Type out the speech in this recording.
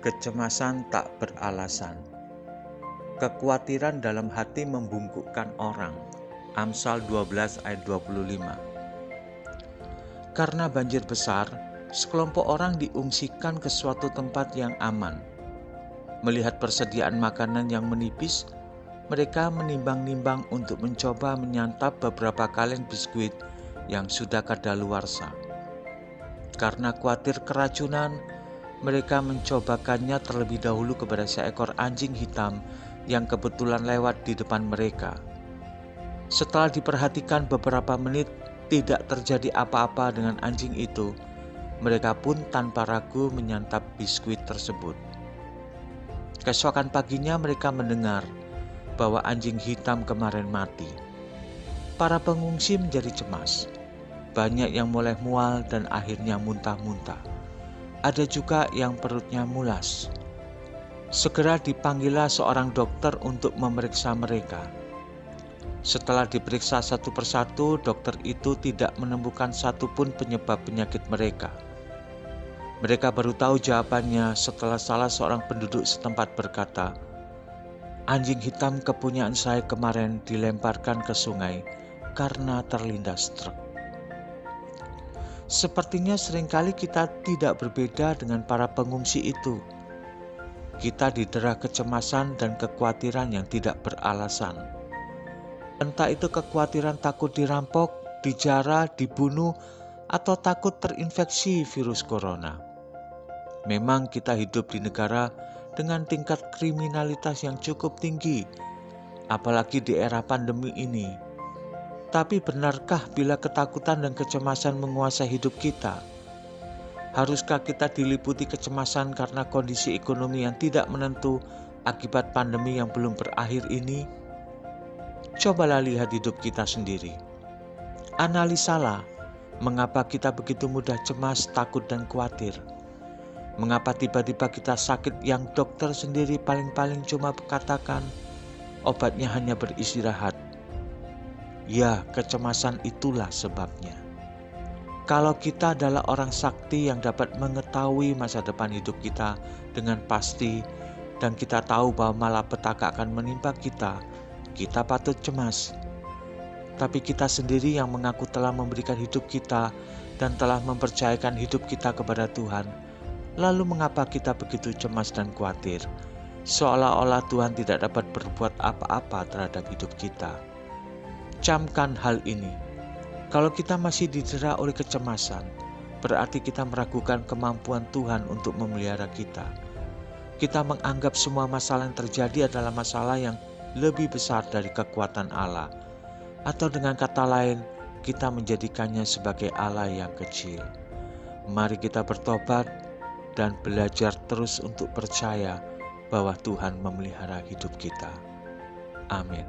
Kecemasan tak beralasan. Kekhawatiran dalam hati membungkukkan orang. Amsal 12 ayat 25. Karena banjir besar, sekelompok orang diungsikan ke suatu tempat yang aman. Melihat persediaan makanan yang menipis, mereka menimbang-nimbang untuk mencoba menyantap beberapa kaleng biskuit yang sudah kadaluarsa. Karena khawatir keracunan, mereka mencobakannya terlebih dahulu kepada seekor anjing hitam yang kebetulan lewat di depan mereka. Setelah diperhatikan beberapa menit, tidak terjadi apa-apa dengan anjing itu. Mereka pun tanpa ragu menyantap biskuit tersebut. Keesokan paginya mereka mendengar bahwa anjing hitam kemarin mati. Para pengungsi menjadi cemas. Banyak yang mulai mual dan akhirnya muntah-muntah. Ada juga yang perutnya mulas. Segera dipanggillah seorang dokter untuk memeriksa mereka. Setelah diperiksa satu persatu, dokter itu tidak menemukan satupun penyebab penyakit mereka. Mereka baru tahu jawabannya setelah salah seorang penduduk setempat berkata, "Anjing hitam kepunyaan saya kemarin dilemparkan ke sungai karena terlindas truk." Sepertinya seringkali kita tidak berbeda dengan para pengungsi itu. Kita didera kecemasan dan kekhawatiran yang tidak beralasan. Entah itu kekhawatiran takut dirampok, dijara, dibunuh, atau takut terinfeksi virus corona. Memang kita hidup di negara dengan tingkat kriminalitas yang cukup tinggi, apalagi di era pandemi ini. Tapi benarkah bila ketakutan dan kecemasan menguasai hidup kita? Haruskah kita diliputi kecemasan karena kondisi ekonomi yang tidak menentu akibat pandemi yang belum berakhir ini? Cobalah lihat hidup kita sendiri. Analisalah mengapa kita begitu mudah cemas, takut, dan khawatir. Mengapa tiba-tiba kita sakit yang dokter sendiri paling-paling cuma katakan obatnya hanya beristirahat. Ya, kecemasan itulah sebabnya. Kalau kita adalah orang sakti yang dapat mengetahui masa depan hidup kita dengan pasti, dan kita tahu bahwa malapetaka akan menimpa kita patut cemas. Tapi kita sendiri yang mengaku telah memberikan hidup kita dan telah mempercayakan hidup kita kepada Tuhan. Lalu mengapa kita begitu cemas dan khawatir? Seolah-olah Tuhan tidak dapat berbuat apa-apa terhadap hidup kita. Camkan hal ini. Kalau kita masih didera oleh kecemasan, berarti kita meragukan kemampuan Tuhan untuk memelihara kita. Kita menganggap semua masalah yang terjadi adalah masalah yang lebih besar dari kekuatan Allah. Atau dengan kata lain, kita menjadikannya sebagai Allah yang kecil. Mari kita bertobat dan belajar terus untuk percaya bahwa Tuhan memelihara hidup kita. Amin.